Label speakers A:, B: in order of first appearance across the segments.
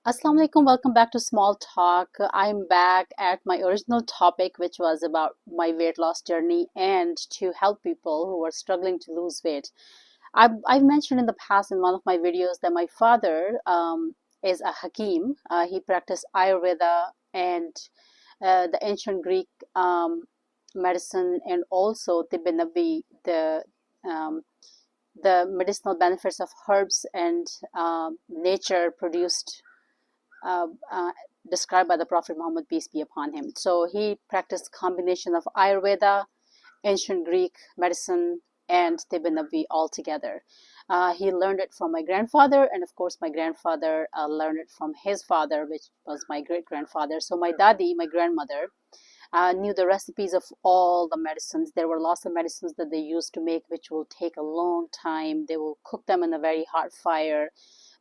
A: Assalamu alaikum, welcome back to Small Talk. I'm back at my original topic, which was about my weight loss journey and to help people who are struggling to lose weight. I've mentioned in the past in one of my videos that my father is a Hakim. He practiced Ayurveda and the ancient Greek medicine and also Tibbi Nabi, um, the medicinal benefits of herbs and nature produced uh, uh, described by the Prophet Muhammad, peace be upon him. So he practiced combination of Ayurveda, ancient Greek medicine, and Tibbi Nabi all together. He learned it from my grandfather, and of course, my grandfather learned it from his father, which was my great grandfather. So my dadi, my grandmother, knew the recipes of all the medicines. There were lots of medicines that they used to make, which will take a long time. They will cook them in a very hot fire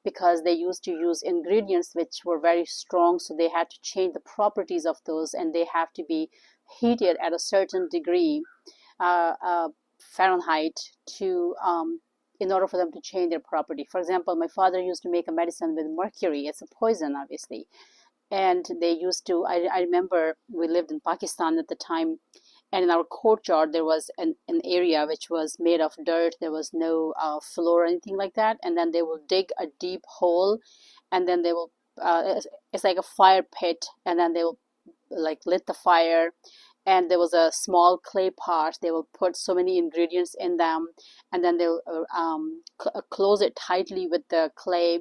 A: because they used to use ingredients which were very strong, so they had to change the properties of those, and they have to be heated at a certain degree, Fahrenheit, to in order for them to change their property. For example, my father used to make a medicine with mercury. It's a poison, obviously, and they used to. I remember we lived in Pakistan at the time, and in our courtyard there was an area which was made of dirt. There was no floor or anything like that, and then they will dig a deep hole, and then they will it's like a fire pit, and then they will like lit the fire, and there was a small clay pot. They will put so many ingredients in them, and then they'll close it tightly with the clay,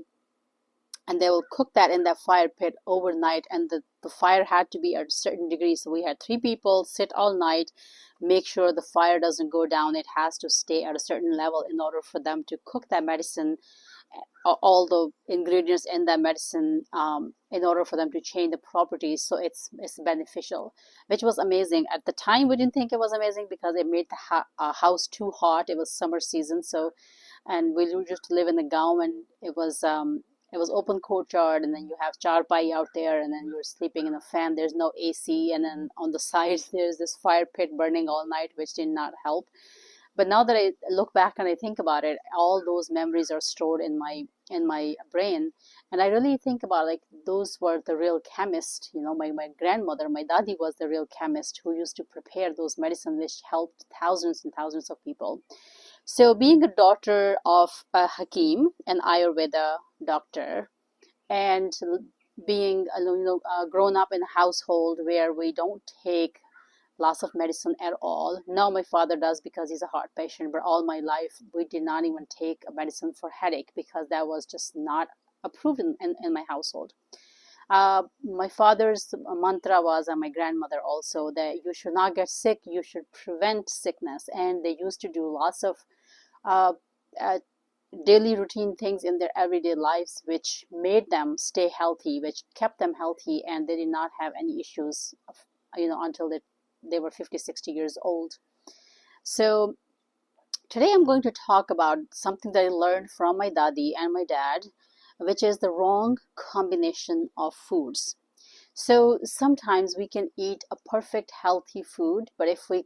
A: and they will cook that in that fire pit overnight. And the fire had to be at a certain degree, so we had three people sit all night, make sure the fire doesn't go down. It has to stay at a certain level in order for them to cook that medicine, all the ingredients in that medicine, in order for them to change the properties so it's beneficial, which was amazing. At the time we didn't think it was amazing because it made the house too hot. It was summer season, so, and we used to live in the gaon, and it was open courtyard, and then you have charpai out there, and then you're sleeping in a fan. There's no AC, and then on the side there's this fire pit burning all night, which did not help. But now that I look back and I think about it, all those memories are stored in my brain, and I really think about, like, those were the real chemist. My grandmother, my dadi, was the real chemist who used to prepare those medicines which helped thousands and thousands of people. So, being a daughter of a Hakim, an Ayurveda doctor, and being grown up in a household where we don't take lots of medicine at all. Now my father does because he's a heart patient, but all my life we did not even take a medicine for headache because that was just not approved in my household. My father's mantra was, and my grandmother also, that you should not get sick, you should prevent sickness. And they used to do lots of uh, uh, daily routine things in their everyday lives which made them stay healthy, which kept them healthy, and they did not have any issues until they were 50, 60 years old. So today I'm going to talk about something that I learned from my dadi and my dad, which is the wrong combination of foods. So sometimes we can eat a perfect healthy food, but if we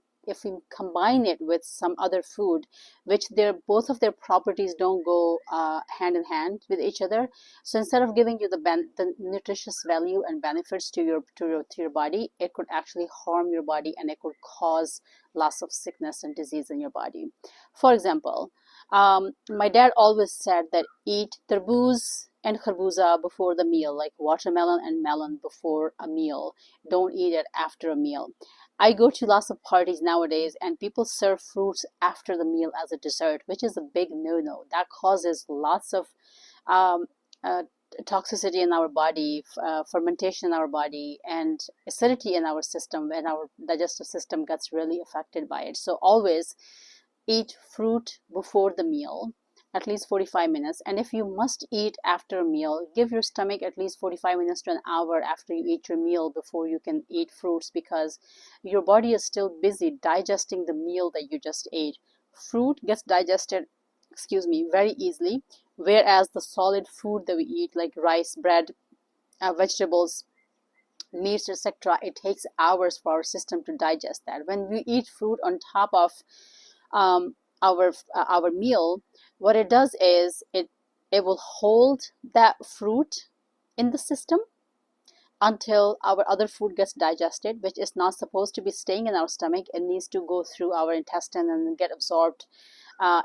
A: combine it with some other food, which both of their properties don't go hand in hand with each other. So instead of giving you the nutritious value and benefits to your body, it could actually harm your body, and it could cause lots of sickness and disease in your body. For example, my dad always said that eat tarboos and kharbuza before the meal, like watermelon and melon before a meal. Don't eat it after a meal. I go to lots of parties nowadays, and people serve fruits after the meal as a dessert, which is a big no-no. That causes lots of um, uh, toxicity in our body, fermentation in our body, and acidity in our system, and our digestive system gets really affected by it. So always eat fruit before the meal, at least 45 minutes. And if you must eat after a meal, give your stomach at least 45 minutes to an hour after you eat your meal before you can eat fruits, because your body is still busy digesting the meal that you just ate. Fruit gets digested, excuse me, very easily, whereas the solid food that we eat, like rice, bread, vegetables, meats, etc., it takes hours for our system to digest that. When we eat fruit on top of um, our meal, what it does is it will hold that fruit in the system until our other food gets digested, which is not supposed to be staying in our stomach. It needs to go through our intestine and get absorbed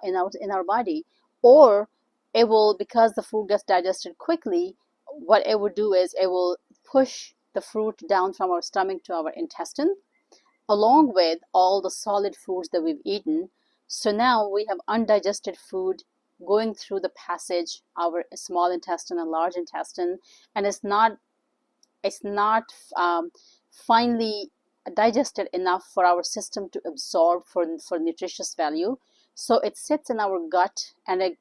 A: in our body. Or it will, because the food gets digested quickly, what it would do is it will push the fruit down from our stomach to our intestine, along with all the solid foods that we've eaten. So now we have undigested food going through the passage, our small intestine and large intestine, and it's not finely digested enough for our system to absorb for nutritious value. So it sits in our gut and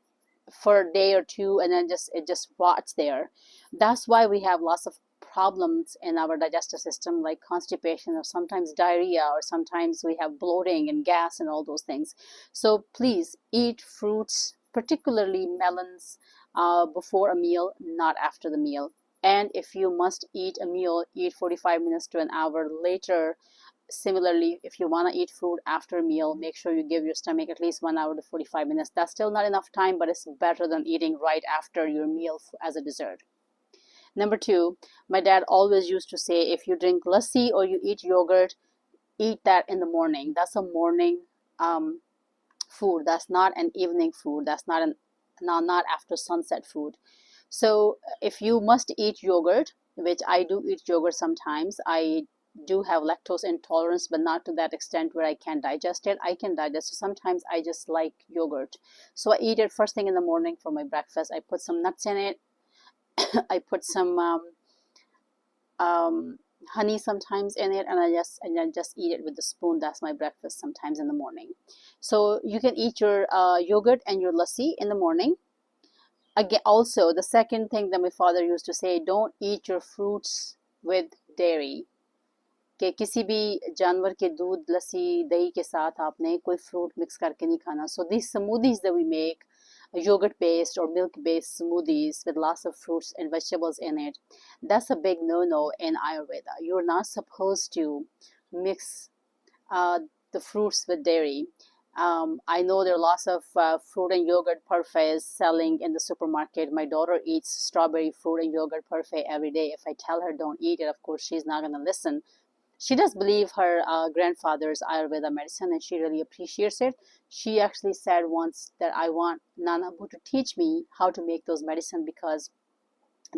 A: for a day or two, and then it just rots there. That's why we have lots of problems in our digestive system, like constipation or sometimes diarrhea, or sometimes we have bloating and gas and all those things. So please eat fruits, particularly melons, before a meal, not after the meal. And if you must eat a meal, eat 45 minutes to an hour later. Similarly, if you want to eat food after a meal, make sure you give your stomach at least 1 hour to 45 minutes. That's still not enough time, but it's better than eating right after your meal as a dessert. Number two, my dad always used to say, if you drink lassi or you eat yogurt, eat that in the morning. That's a morning food. That's not an evening food. That's not after sunset food. So if you must eat yogurt, which I do eat yogurt sometimes, I do have lactose intolerance, but not to that extent where I can't digest it. I can digest it. Sometimes I just like yogurt. So I eat it first thing in the morning for my breakfast. I put some nuts in it. I put some honey sometimes in it, and I just eat it with a spoon. That's my breakfast sometimes in the morning. So you can eat your yogurt and your lassi in the morning. Again, also the second thing that my father used to say, don't eat your fruits with dairy. कि किसी भी जानवर के दूध, लस्सी, दही के साथ आपने कोई fruit mix करके नहीं खाना. So these smoothies that we make, yogurt based or milk based smoothies with lots of fruits and vegetables in it, that's a big no-no in Ayurveda. You're not supposed to mix the fruits with dairy. I know there are lots of fruit and yogurt parfaits selling in the supermarket. My daughter eats strawberry fruit and yogurt parfait every day. If I tell her don't eat it, of course she's not going to listen. She does believe her grandfather's Ayurveda medicine, and she really appreciates it. She actually said once that I want Nana Abu to teach me how to make those medicine, because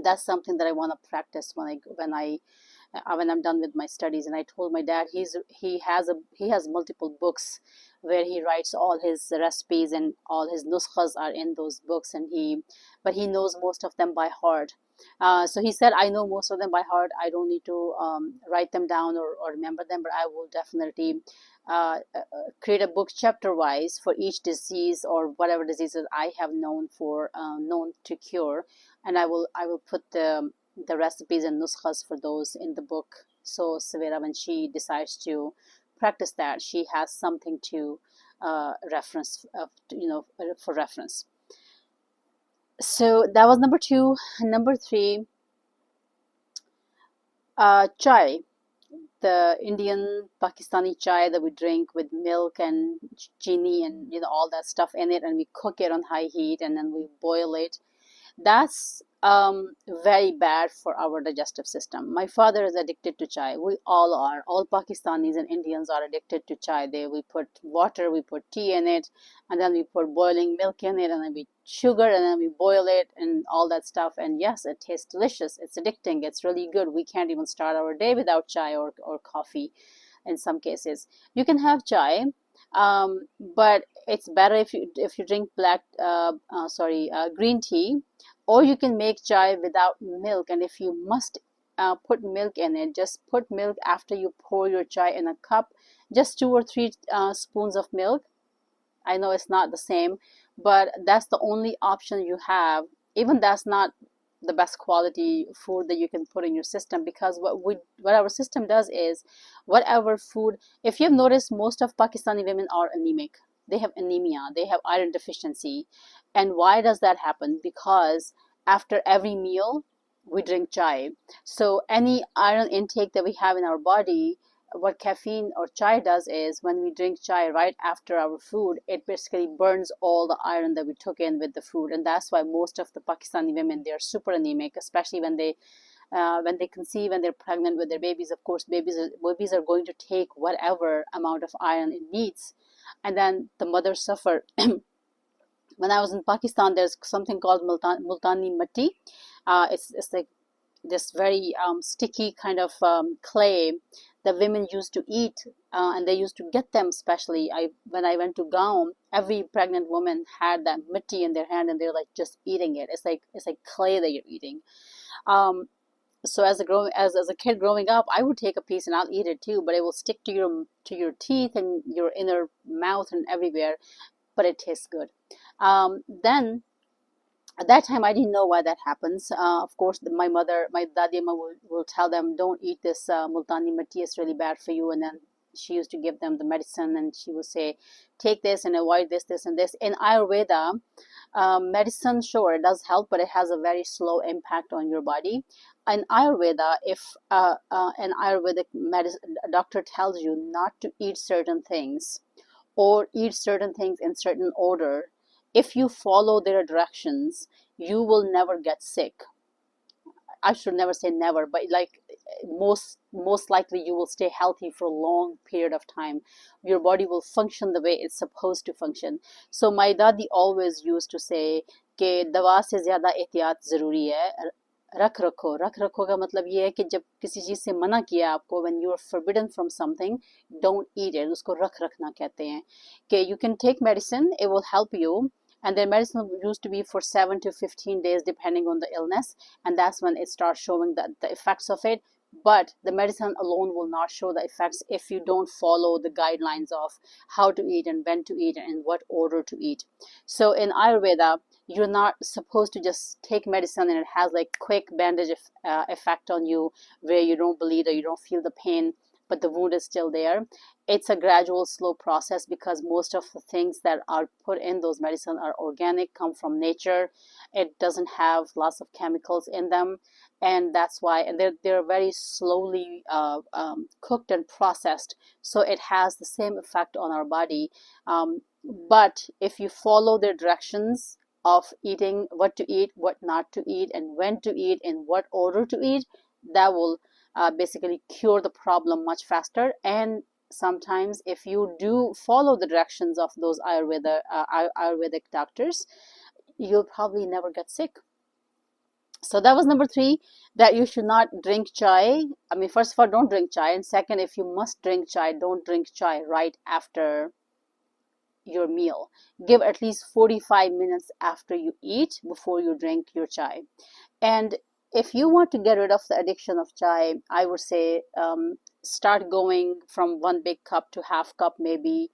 A: that's something that I want to practice when I'm done with my studies. And I told my dad he has multiple books where he writes all his recipes, and all his nuskhas are in those books, but he knows most of them by heart. So he said, I know most of them by heart. I don't need to write them down or remember them, but I will definitely create a book chapter wise for each disease or whatever diseases I have known to cure, and I will put the recipes and nuskhas for those in the book. So Savera, when she decides to practice that, she has something to reference, for reference. So that was number two. Number three, chai, the Indian Pakistani chai that we drink with milk and chini and all that stuff in it, and we cook it on high heat and then we boil it. That's very bad for our digestive system. My father is addicted to chai. We all are. All Pakistanis and Indians are addicted to chai. We put water, we put tea in it, and then we put boiling milk in it, and then we sugar, and then we boil it and all that stuff. And yes, it tastes delicious. It's addicting. It's really good. We can't even start our day without chai or coffee in some cases. You can have chai, but it's better if you drink green tea, or you can make chai without milk. And if you must put milk in it, just put milk after you pour your chai in a cup, just 2 or 3 spoons of milk. I know it's not the same, but that's the only option you have. Even that's not the best quality food that you can put in your system, because what our system does is, whatever food, if you've noticed, most of Pakistani women are anemic. They have anemia, they have iron deficiency. And why does that happen? Because after every meal we drink chai. So any iron intake that we have in our body what caffeine or chai does is when we drink chai right after our food, it basically burns all the iron that we took in with the food, and that's why most of the Pakistani women, they are super anemic, especially when they conceive and they're pregnant with their babies. Of course, babies are going to take whatever amount of iron it needs, and then the mothers suffer. When I was in Pakistan, there's something called multani matti. It's like this very sticky kind of clay that women used to eat, and they used to get them. Especially, when I went to Gaon, every pregnant woman had that matti in their hand, and they're like just eating it. It's like clay that you're eating. Um, so as a kid growing up, I would take a piece and I'll eat it too, but it will stick to your teeth and your inner mouth and everywhere. But it tastes good. Then at that time I didn't know why that happens. Of course, my dadima will tell them, don't eat this multani matti, it's really bad for you. And then she used to give them the medicine, and she would say, take this and avoid this and this. In Ayurveda, medicine, sure, it does help, but it has a very slow impact on your body. In Ayurveda, if an Ayurvedic doctor tells you not to eat certain things, or eat certain things in certain order, if you follow their directions, you will never get sick. I should never say never, but like most likely you will stay healthy for a long period of time. Your body will function the way it's supposed to function. So my dadi always used to say कि दवा से ज़्यादा एहतियात ज़रूरी है, रख रखो का मतलब ये है कि जब किसी चीज़ से मना किया आपको, when you are forbidden from something, don't eat it, उसको रख रखना कहते हैं. कि you can take medicine, it will help you, and their medicine used to be for 7 to 15 days depending on the illness, and that's when it starts showing the effects of it. But the medicine alone will not show the effects if you don't follow the guidelines of how to eat and when to eat and in what order to eat. So in Ayurveda, you're not supposed to just take medicine and it has like quick bandage effect on you where you don't bleed or you don't feel the pain, but the wound is still there. It's a gradual, slow process because most of the things that are put in those medicines are organic, come from nature. It doesn't have lots of chemicals in them, and that's why. And they're very slowly cooked and processed, so it has the same effect on our body. But if you follow their directions of eating, what to eat, what not to eat, and when to eat, in what order to eat, that will basically cure the problem much faster. And sometimes if you do follow the directions of those Ayurvedic doctors, you'll probably never get sick. So that was number 3, that you should not drink chai. I mean, first of all, don't drink chai, and second, if you must drink chai, don't drink chai right after your meal. Give at least 45 minutes after you eat before you drink your chai. And if you want to get rid of the addiction of chai, I would say start going from 1 big cup to half cup maybe.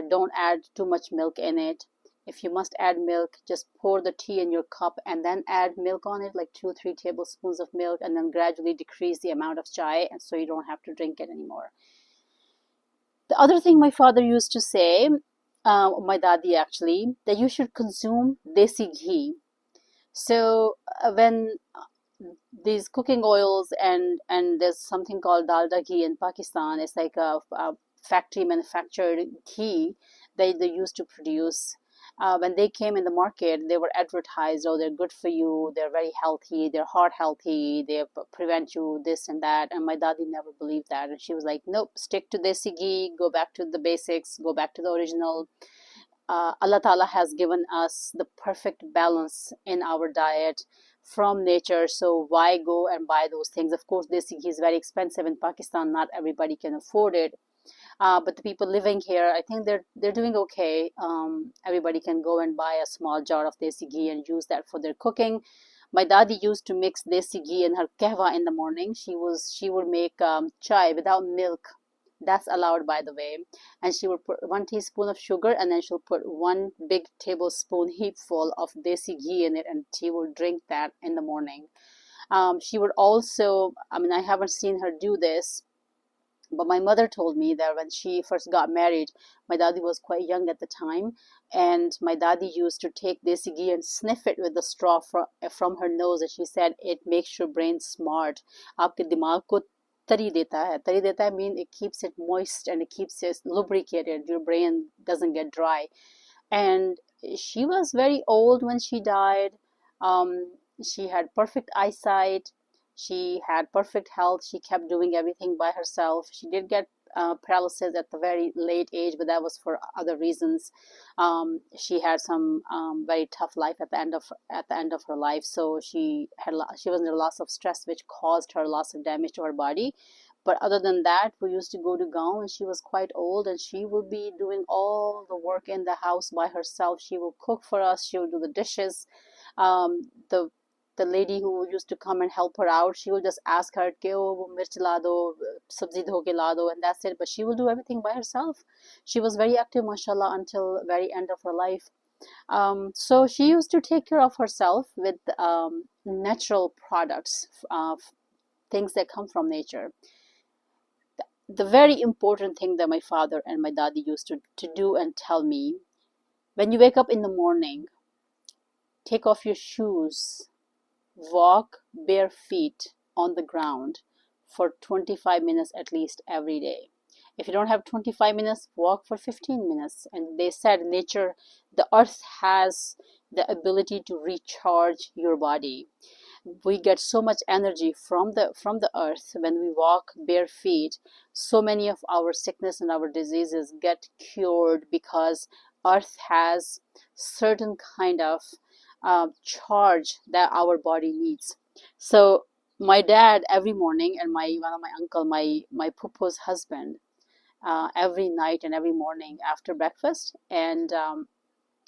A: Don't add too much milk in it. If you must add milk, just pour the tea in your cup and then add milk on it, like 2-3 tablespoons of milk, and then gradually decrease the amount of chai, and so you don't have to drink it anymore. The other thing my father used to say, my dadi actually, that you should consume desi ghee. So when these cooking oils, and there's something called dalda ghee in Pakistan, it's like a factory manufactured ghee they used to produce. When they came in the market, they were advertised, oh, they're good for you, they're very healthy, they're heart healthy, they prevent you this and that. And my dadi never believed that, and she was like, nope, stick to desi ghee, go back to the basics, go back to the original. Allah Ta'ala has given us the perfect balance in our diet from nature, so why go and buy those things? Of course, desi ghee is very expensive in Pakistan, not everybody can afford it. But the people living here, I think they're doing okay. Everybody can go and buy a small jar of desi ghee and use that for their cooking. My dadi used to mix desi ghee in her kahwa in the morning. She would make chai without milk. That's allowed, by the way. And she would put 1 teaspoon of sugar, and then she'll put 1 big tablespoon heapful of desi ghee in it, and she will drink that in the morning. She would also, I mean, I haven't seen her do this, but my mother told me that when she first got married, my daddy was quite young at the time, and my daddy used to take desi ghee and sniff it with the straw from her nose, and she said it makes your brain smart. आपके दिमाग को तरी देता है. तरी देता है mean it keeps it moist and it keeps it lubricated. Your brain doesn't get dry. And she was very old when she died. She had perfect eyesight. She had perfect health. She kept doing everything by herself. She did get paralysis at the very late age, but that was for other reasons. She had some very tough life at the end of her life. So she was under a loss of stress, which caused her loss of damage to her body. But other than that, we used to go to Gaon, and she was quite old, and she would be doing all the work in the house by herself. She would cook for us. She would do the dishes. The lady who used to come and help her out, she would just ask her, "Ke wo mirch la do, sabzi dho ke la do," and that's it. But she will do everything by herself. She was very active, mashallah, until very end of her life. So she used to take care of herself with natural products, things that come from nature. The very important thing that my father and my daddy used to do and tell me, when you wake up in the morning, take off your shoes, walk bare feet on the ground for 25 minutes at least every day. If you don't have 25 minutes, walk for 15 minutes. And they said nature, the earth has the ability to recharge your body. We get so much energy from the earth when we walk bare feet. So many of our sickness and our diseases get cured because earth has certain kind of charge that our body needs. So my dad every morning, and my one of my uncle, my pupu's husband, every night and every morning after breakfast and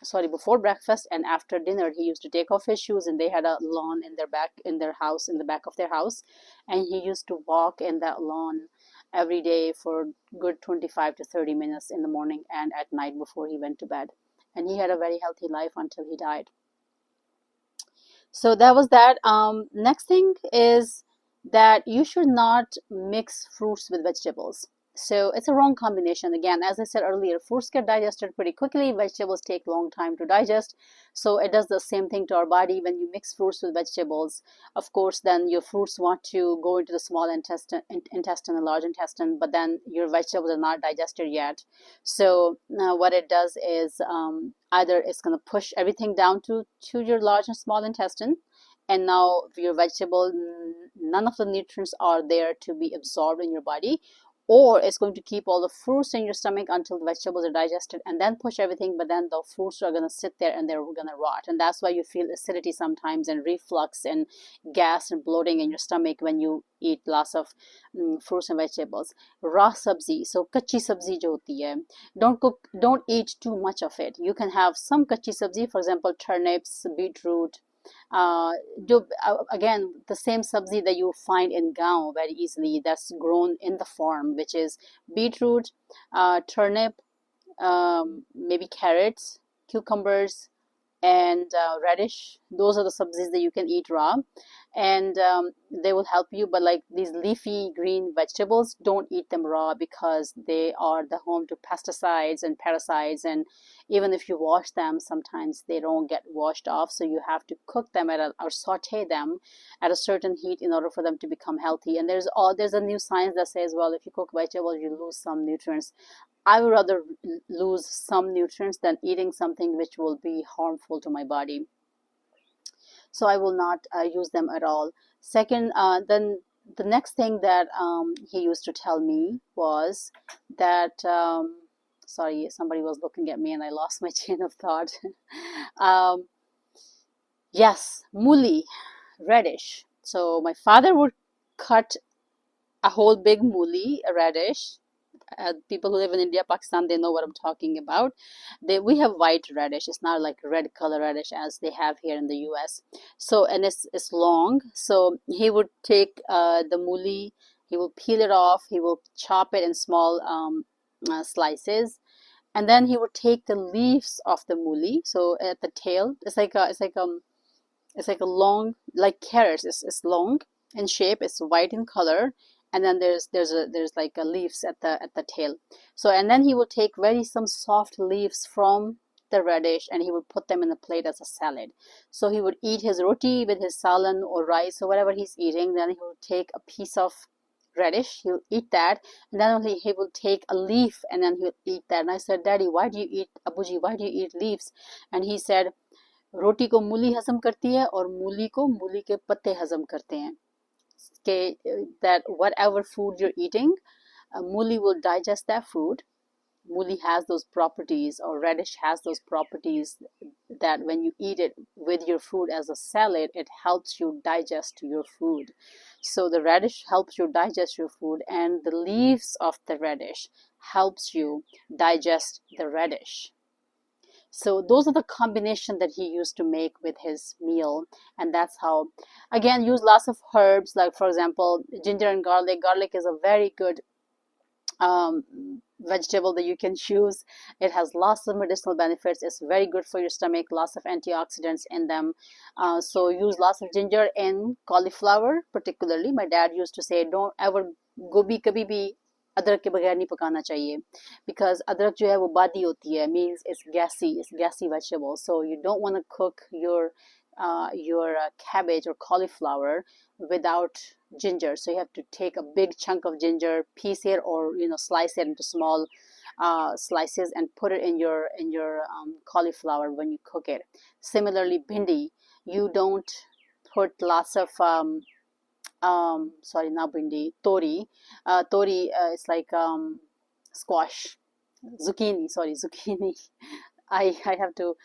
A: sorry, before breakfast and after dinner, he used to take off his shoes, and they had a lawn in their house, in the back of their house, and he used to walk in that lawn every day for good 25 to 30 minutes in the morning and at night before he went to bed. And he had a very healthy life until he died. So that was that. Next thing is that you should not mix fruits with vegetables. So it's a wrong combination. Again, as I said earlier, fruits get digested pretty quickly. Vegetables take long time to digest. So it does the same thing to our body. When you mix fruits with vegetables, of course, then your fruits want to go into the small intestine and large intestine, but then your vegetables are not digested yet. So now what it does is either it's going to push everything down to your large and small intestine, and now your vegetable, none of the nutrients are there to be absorbed in your body, or it's going to keep all the fruits in your stomach until the vegetables are digested and then push everything, but then the fruits are going to sit there and they're going to rot. And that's why you feel acidity sometimes and reflux and gas and bloating in your stomach when you eat lots of fruits and vegetables. Raw sabzi, so kachi sabzi jo hoti hai, don't eat too much of it. You can have some kachi sabzi, for example, turnips, beetroot, again, the same sabzi that you find in Gaon very easily, that's grown in the farm, which is beetroot, turnip, maybe carrots, cucumbers, and radish. Those are the sabzis that you can eat raw, and they will help you. But like these leafy green vegetables, don't eat them raw because they are the home to pesticides and parasites, and even if you wash them, sometimes they don't get washed off, so you have to cook them or saute them at a certain heat in order for them to become healthy. And there's a new science that says, well, if you cook vegetables, you lose some nutrients. I would rather lose some nutrients than eating something which will be harmful to my body. So I will not use them at all. Second, then the next thing that he used to tell me was that, sorry, somebody was looking at me and I lost my chain of thought. Yes, muli, radish. So my father would cut a whole big muli, a radish. People who live in India, Pakistan, they know what I'm talking about. We have white radish. It's not like red color radish as they have here in the US. So, and it's long. So he would take the muli, he will peel it off, he will chop it in small slices, and then he would take the leaves of the muli. So at the tail, it's like a long, like carrots. It's long in shape. It's white in color, and then there's like a leaves at the tail. So and then he would take some soft leaves from the radish, and he would put them in a plate as a salad. So he would eat his roti with his salan or rice or whatever he's eating. Then he would take a piece of radish, he'll eat that, and then only he will take a leaf and then he'll eat that. And I said, Daddy, why do you eat, Abuji, why do you eat leaves? And he said, रोटी को मूली हजम करती है और मूली को मूली के पत्ते हजम करते हैं. That whatever food you're eating, मूली will digest that food. Mooli has those properties, or radish has those properties, that when you eat it with your food as a salad, it helps you digest your food. So the radish helps you digest your food, and the leaves of the radish helps you digest the radish. So those are the combination that he used to make with his meal. And that's how, again, use lots of herbs, like for example, ginger and garlic. Garlic is a very good vegetable that you can choose. It has lots of medicinal benefits. It's very good for your stomach, lots of antioxidants in them. So use lots of ginger in cauliflower particularly. My dad used to say, don't ever gobi kabhi bhi अदरक के बगैर नहीं पकाना चाहिए, because अदरक जो है वो बादी होती है, means it's gassy vegetable. So you don't want to cook your cabbage or cauliflower without ginger. So you have to take a big chunk of ginger, piece it, or slice it into small slices and put it in your cauliflower when you cook it. Similarly, bhindi, you don't put lots of sorry, not bhindi, tori. Tori is like squash, zucchini. I have to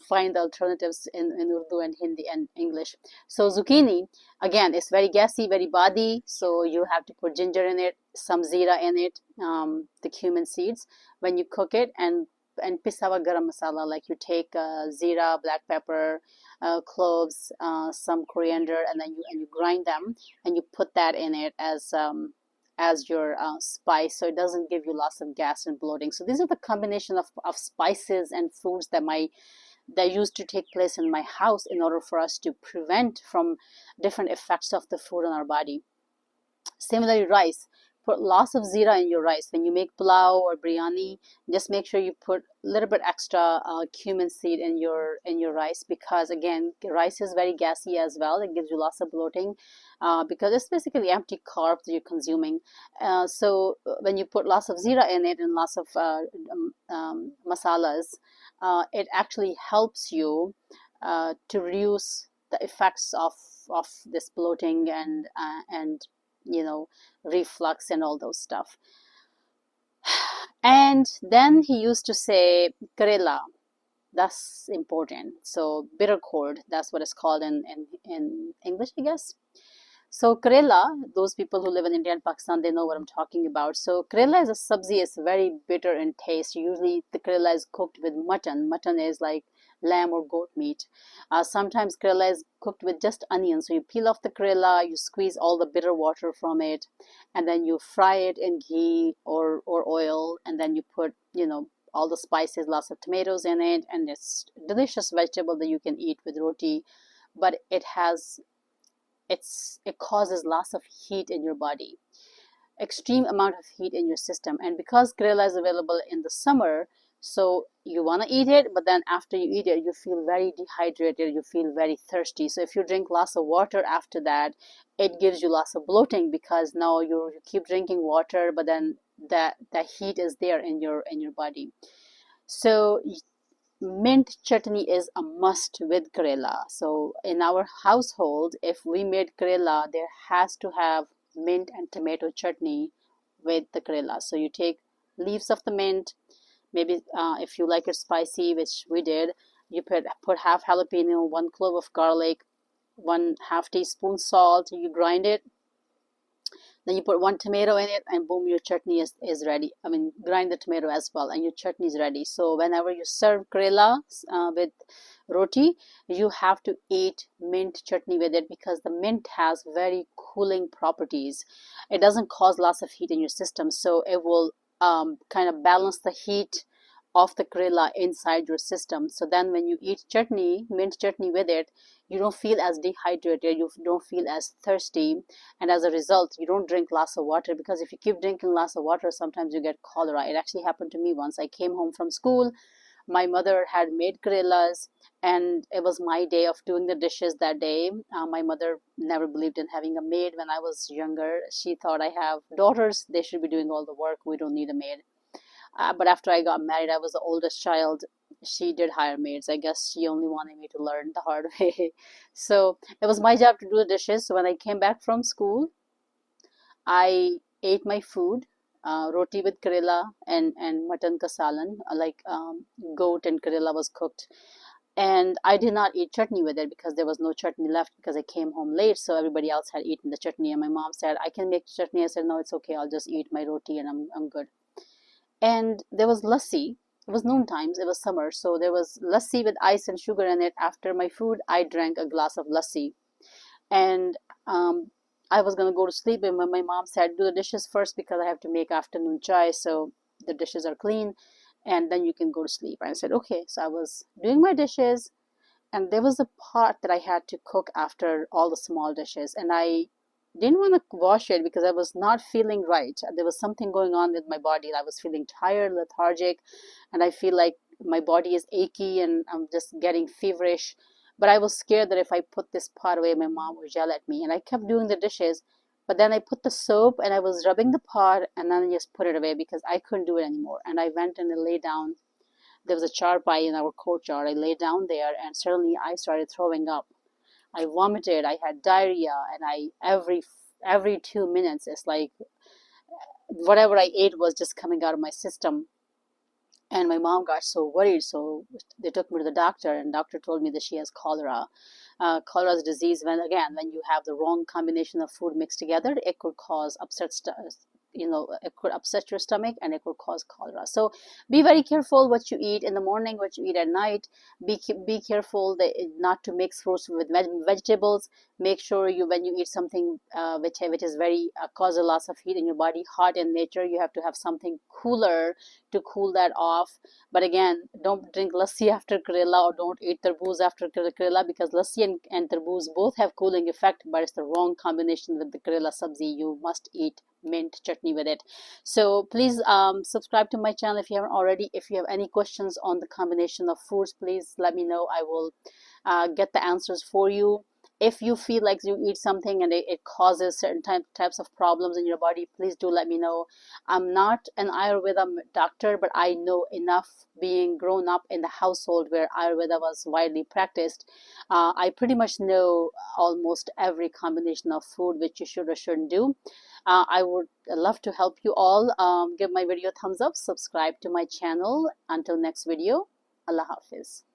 A: find the alternatives in Urdu and Hindi and English. So zucchini, again, is very gassy, very body. So you have to put ginger in it, some zira in it, the cumin seeds when you cook it, and pisawa garam masala, like you take zira, black pepper, cloves, some coriander, and then you grind them and you put that in it as your spice, so it doesn't give you lots of gas and bloating. So these are the combination of spices and foods that used to take place in my house in order for us to prevent from different effects of the food on our body. Similarly, rice. Put lots of zira in your rice. When you make pulao or biryani, just make sure you put a little bit extra cumin seed in your rice, because again, rice is very gassy as well. It gives you lots of bloating because it's basically empty carbs that you're consuming. So when you put lots of zira in it and lots of masalas, it actually helps you to reduce the effects of this bloating and reflux and all those stuff. And then he used to say karela. That's important. So bitter gourd, that's what it's called in English, I guess. So karela, those people who live in India and Pakistan, they know what I'm talking about. So karela is a sabzi. It's very bitter in taste. Usually the karela is cooked with mutton. Mutton is like lamb or goat meat. Sometimes karela is cooked with just onions. So you peel off the karela, you squeeze all the bitter water from it, and then you fry it in ghee or oil, and then you put all the spices, lots of tomatoes in it, and it's a delicious vegetable that you can eat with roti. But it causes lots of heat in your body, extreme amount of heat in your system. And because karela is available in the summer, so you want to eat it, but then after you eat it, you feel very dehydrated, you feel very thirsty. So if you drink lots of water after that, it gives you lots of bloating, because now you keep drinking water, but then that heat is there in your body. So mint chutney is a must with karela. So in our household, if we made karela, there has to have mint and tomato chutney with the karela. So you take leaves of the mint, maybe if you like it spicy, which we did, you put half jalapeno, 1 clove of garlic, 1/2 teaspoon salt, you grind it. Then you put 1 tomato in it, and boom, your chutney is ready. I mean, grind the tomato as well, and your chutney is ready. So whenever you serve karela with roti, you have to eat mint chutney with it, because the mint has very cooling properties. It doesn't cause lots of heat in your system, so it will kind of balance the heat of the karela inside your system. So then when you eat chutney, mint chutney with it, you don't feel as dehydrated, you don't feel as thirsty, and as a result, you don't drink lots of water, because if you keep drinking lots of water, sometimes you get cholera. It actually happened to me once. I came home from school, My mother had made Karelas, and it was my day of doing the dishes that day. My mother never believed in having a maid when I was younger. She thought, I have daughters, they should be doing all the work, we don't need a maid. But after I got married, I was the oldest child. She did hire maids. I guess she only wanted me to learn the hard way. So it was my job to do the dishes. So when I came back from school, I ate my food, roti with karela and mutton ka salan, like goat and karela was cooked. And I did not eat chutney with it because there was no chutney left because I came home late. So everybody else had eaten the chutney. And my mom said, I can make chutney. I said, no, it's okay. I'll just eat my roti and I'm good. And there was lassi. It was noon times. It was summer. So there was lassi with ice and sugar in it. After my food, I drank a glass of lassi. And I was gonna go to sleep, and when my mom said, "Do the dishes first because I have to make afternoon chai, so the dishes are clean, and then you can go to sleep." I said, "Okay." So I was doing my dishes, and there was a pot that I had to cook after all the small dishes, and I didn't want to wash it because I was not feeling right. There was something going on with my body. I was feeling tired, lethargic, and I feel like my body is achy and I'm just getting feverish. But I was scared that if I put this pot away, my mom would yell at me. And I kept doing the dishes, but then I put the soap and I was rubbing the pot and then I just put it away because I couldn't do it anymore. And I went and I lay down. There was a charpai in our courtyard. I lay down there and suddenly I started throwing up. I vomited, I had diarrhea, and I every 2 minutes it's like whatever I ate was just coming out of my system. And my mom got so worried, so they took me to the doctor, and doctor told me that she has cholera. Cholera is a disease when you have the wrong combination of food mixed together, it could cause it could upset your stomach and it could cause cholera. So be very careful what you eat in the morning, what you eat at night. Be careful that not to mix fruits with vegetables. Make sure you when you eat something which is very cause a loss of heat in your body, hot in nature, you have to have something cooler to cool that off. But again, don't drink lassi after karela or don't eat tarboos after karela because lassi and tarboos both have cooling effect, but it's the wrong combination with the karela sabzi. You must eat mint chutney with it. So please subscribe to my channel if you haven't already. If you have any questions on the combination of foods, please let me know. I will get the answers for you. If you feel like you eat something and it causes certain types of problems in your body, please do let me know. I'm not an Ayurveda doctor, but I know enough being grown up in the household where Ayurveda was widely practiced. I pretty much know almost every combination of food which you should or shouldn't do. I would love to help you all. Give my video a thumbs up, subscribe to my channel. Until next video, Allah Hafiz.